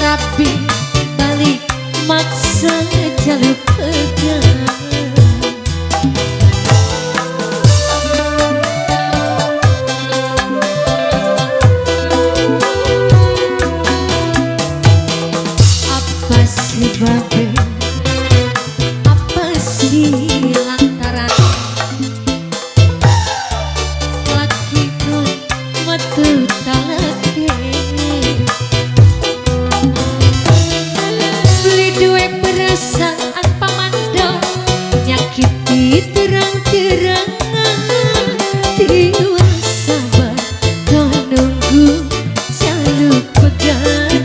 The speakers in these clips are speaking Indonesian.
rapi balik maksa jaluk pegang. Apa sebabnya, apa sih lantaran laki kun metu talake beli duwe perasaan pamandang nyakiti terang-terangan tiwa sabar kau nunggu jaluk pegang.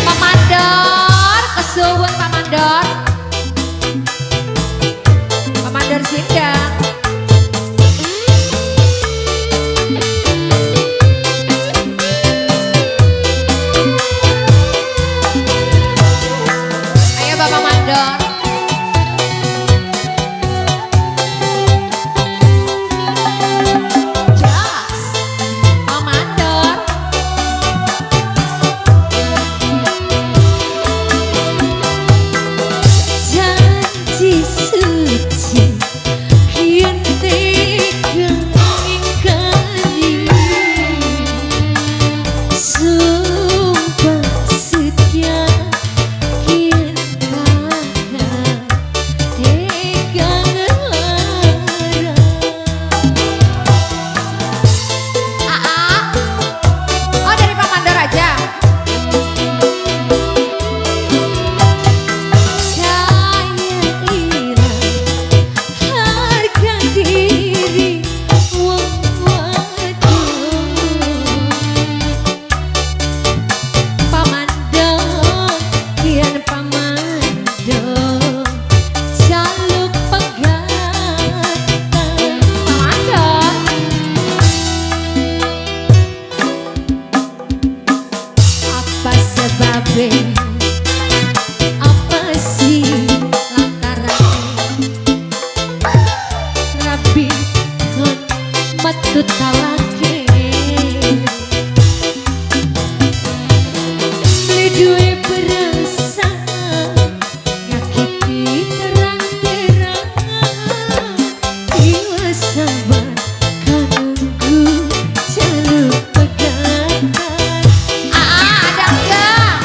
Pamandor kesuwun pamandor pamandor sindang. Ayo Bapak Mandor. Jas Pak Mandor. Janji suci kian tegang ingkari sumpah setia kian kakak tegang larang. Oh dari Pak Mandor aja. Saya hilang harga diri wong wadon. Pamandor kian pamandor jaluk pegatan. Pamandor apa sebabnya, apa sih lantaran rabi kon metu talake beli duwe perasaan nyakiti terang-terangan tiwa sabar kau nunggu jaluk pegangan. Ada enggak?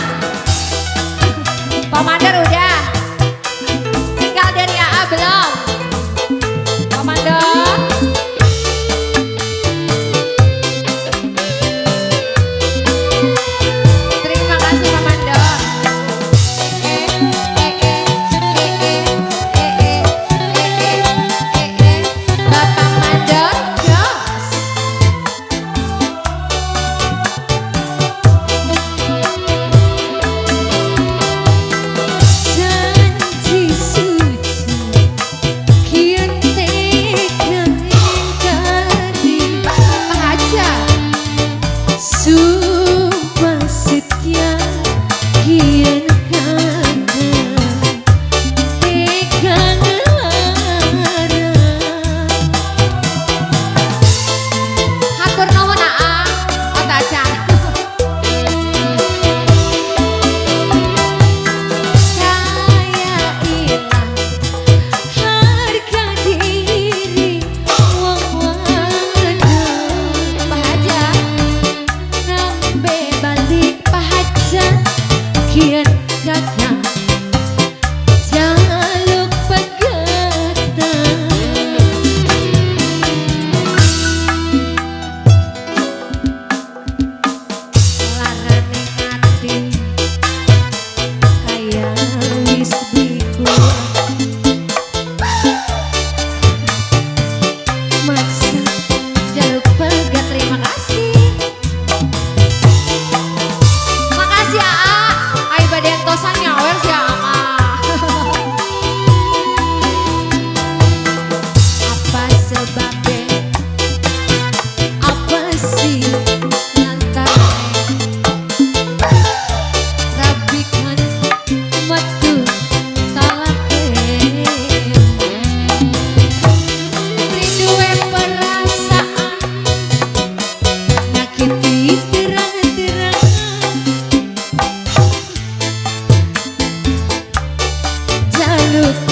Pak Mandor udah. Tinggal dari AA belum? Pak Mandor. Terima kasih Pak Mandor. Bapak Mandor, jos. Janji suci kian tegang ingkari. Pak Haja sumpah setia kian kakak tegang larang. Hatur nuwun AA Otacan. Saya hilang harga diri wong wadon. Pak Haja nambe balik Pak Haja kian kakak jaluk pegatan. Larane ati kaya wis dibuat maksa jaluk pegat. Terima kasih. Makasih AA. Ai badentosan nyawer si AA. Apa sebabnya, apa sih lantaran rabi kan metu talake rinduwe perasaan nyakiti terang-terangan Ruth